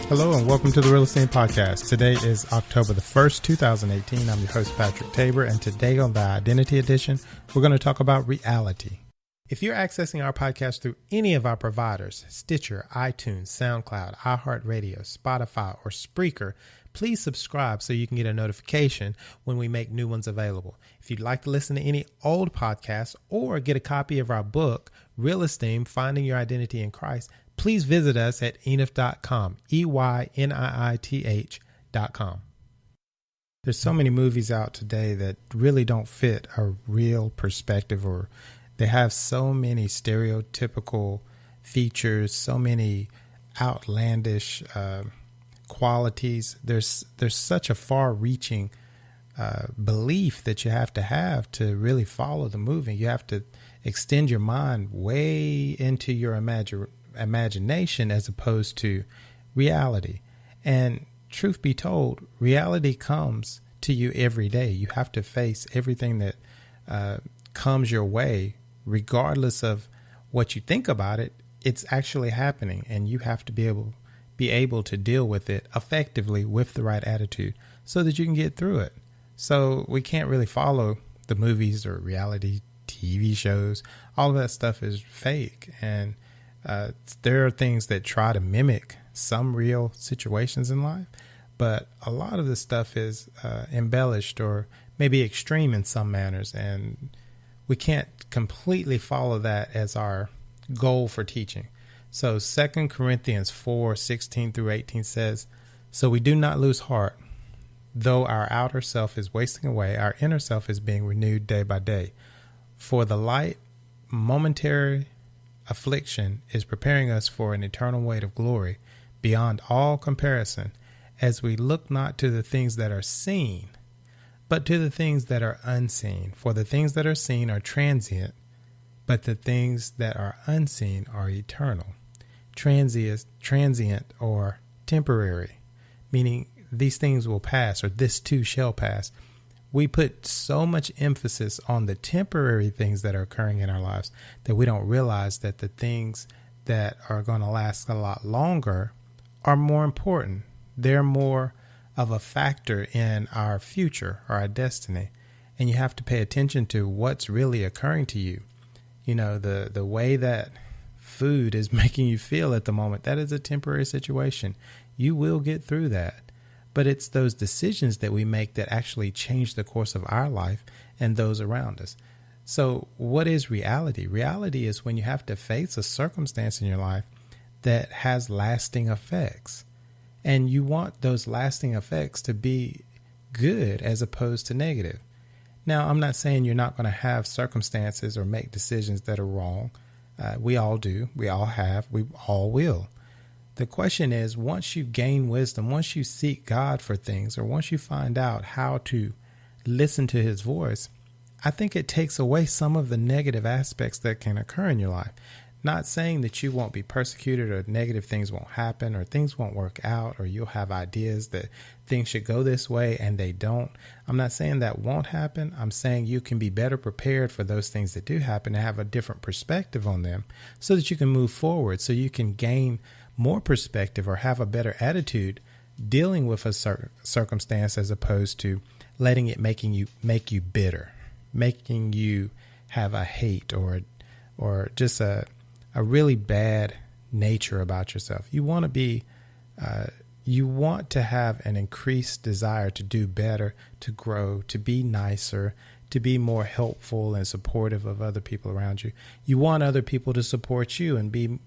Hello and welcome to the Real-Esteem podcast. Today is October the 1st, 2018. I'm your host, Patrick Tabor, and today on the Identity Edition, we're going to talk about reality. If you're accessing our podcast through any of our providers, Stitcher, iTunes, SoundCloud, iHeartRadio, Spotify, or Spreaker, please subscribe so you can get a notification when we make new ones available. If you'd like to listen to any old podcasts or get a copy of our book, Real-Esteem, Finding Your Identity in Christ, please visit us at enith.com, EYNIITH.com. There's so many movies out today that really don't fit a real perspective, or they have so many stereotypical features, so many outlandish qualities. There's such a far-reaching belief that you have to really follow the movie. You have to extend your mind way into your imagination as opposed to reality. And truth be told, reality comes to you every day. You have to face everything that comes your way, regardless of what you think about it. It's actually happening, and you have to be able to deal with it effectively with the right attitude so that you can get through it. So we can't really follow the movies or reality TV shows. All of that stuff is fake, and there are things that try to mimic some real situations in life, but a lot of the stuff is embellished or maybe extreme in some manners, and we can't completely follow that as our goal for teaching. So 2 Corinthians 4:16 through 18 says, "So we do not lose heart. Though our outer self is wasting away, our inner self is being renewed day by day. For the light, momentary affliction is preparing us for an eternal weight of glory beyond all comparison, as we look not to the things that are seen, but to the things that are unseen. For the things that are seen are transient, but the things that are unseen are eternal." Transient or temporary, meaning these things will pass, or this too shall pass. We put so much emphasis on the temporary things that are occurring in our lives that we don't realize that the things that are going to last a lot longer are more important. They're more of a factor in our future or our destiny. And you have to pay attention to what's really occurring to you. You know, the way that food is making you feel at the moment, that is a temporary situation. You will get through that. But it's those decisions that we make that actually change the course of our life and those around us. So what is reality? Reality is when you have to face a circumstance in your life that has lasting effects. And you want those lasting effects to be good as opposed to negative. Now, I'm not saying you're not going to have circumstances or make decisions that are wrong. We all do. We all have. We all will. The question is, once you gain wisdom, once you seek God for things, or once you find out how to listen to his voice, I think it takes away some of the negative aspects that can occur in your life. Not saying that you won't be persecuted, or negative things won't happen, or things won't work out, or you'll have ideas that things should go this way and they don't. I'm not saying that won't happen. I'm saying you can be better prepared for those things that do happen and have a different perspective on them so that you can move forward, so you can gain more perspective or have a better attitude dealing with a circumstance, as opposed to letting it make you bitter, making you have a hate or just a really bad nature about yourself. You want to have an increased desire to do better, to grow, to be nicer, to be more helpful and supportive of other people around you. You want other people to support you and be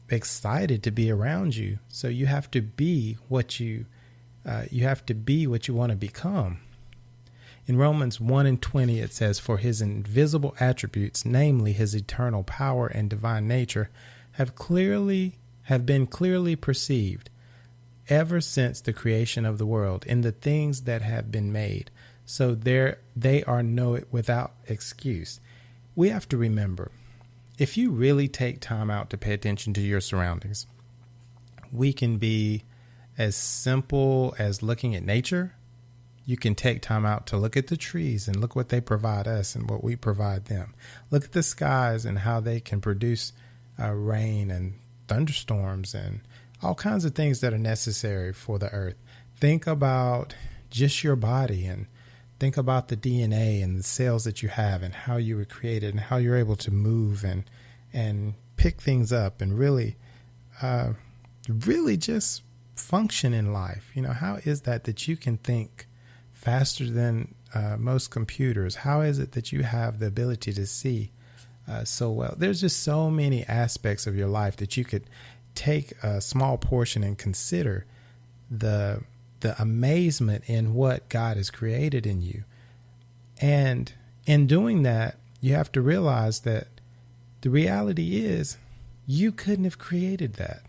excited to be around you. So you have to be what you want to become. In Romans 1:20, it says, "For his invisible attributes, namely his eternal power and divine nature, have been clearly perceived ever since the creation of the world in the things that have been made. So they are without excuse." We have to remember, if you really take time out to pay attention to your surroundings, we can be as simple as looking at nature. You can take time out to look at the trees and look what they provide us and what we provide them. Look at the skies and how they can produce rain and thunderstorms and all kinds of things that are necessary for the earth. Think about just your body, and think about the DNA and the cells that you have and how you were created and how you're able to move and pick things up and really just function in life. How is that you can think faster than most computers? How is it that you have the ability to see so well? There's just so many aspects of your life that you could take a small portion and consider the amazement in what God has created in you. And in doing that, you have to realize that the reality is you couldn't have created that.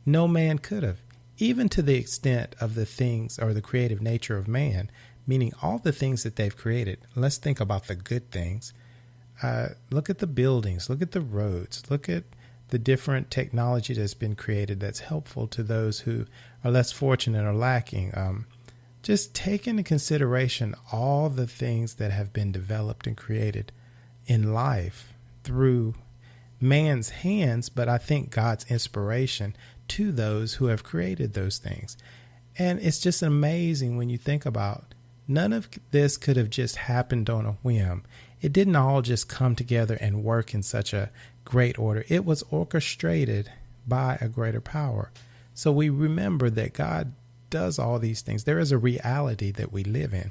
No man could have, even to the extent of the things or the creative nature of man, meaning all the things that they've created. Let's think about the good things. Look at the buildings, look at the roads, look at the different technology that's been created that's helpful to those who are less fortunate or lacking. Just take into consideration all the things that have been developed and created in life through man's hands, but I think God's inspiration to those who have created those things. And it's just amazing when you think about none of this could have just happened on a whim. It didn't all just come together and work in such a great order. It was orchestrated by a greater power. So we remember that God does all these things. There is a reality that we live in.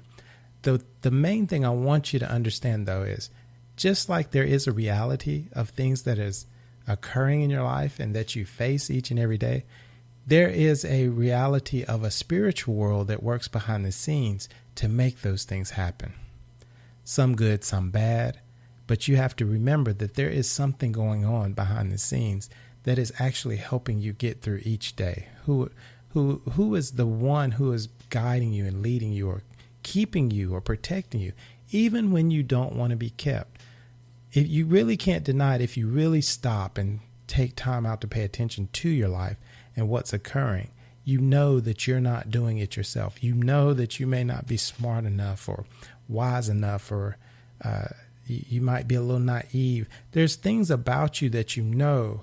The main thing I want you to understand, though, is just like there is a reality of things that is occurring in your life and that you face each and every day, there is a reality of a spiritual world that works behind the scenes to make those things happen. Some good, some bad, but you have to remember that there is something going on behind the scenes that is actually helping you get through each day. Who is the one who is guiding you and leading you or keeping you or protecting you, even when you don't want to be kept? If you really can't deny it, if you really stop and take time out to pay attention to your life and what's occurring, you know that you're not doing it yourself. You know that you may not be smart enough or wise enough, or you might be a little naive. There's things about you that you know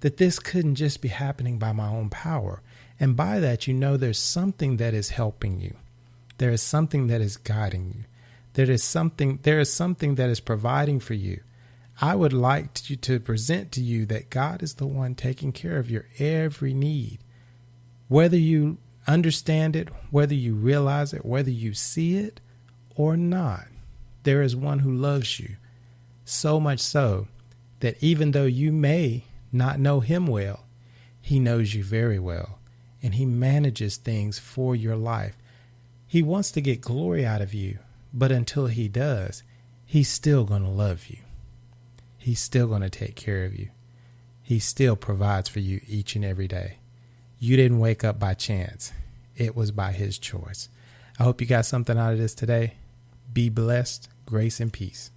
that this couldn't just be happening by my own power. And by that, you know there's something that is helping you. There is something that is guiding you. There is something that is providing for you. I would like to present to you that God is the one taking care of your every need. Whether you understand it, whether you realize it, whether you see it or not, there is one who loves you so much so that even though you may not know him well, he knows you very well, and he manages things for your life. He wants to get glory out of you, but until he does, he's still going to love you. He's still going to take care of you. He still provides for you each and every day. You didn't wake up by chance. It was by his choice. I hope you got something out of this today. Be blessed. Grace and peace.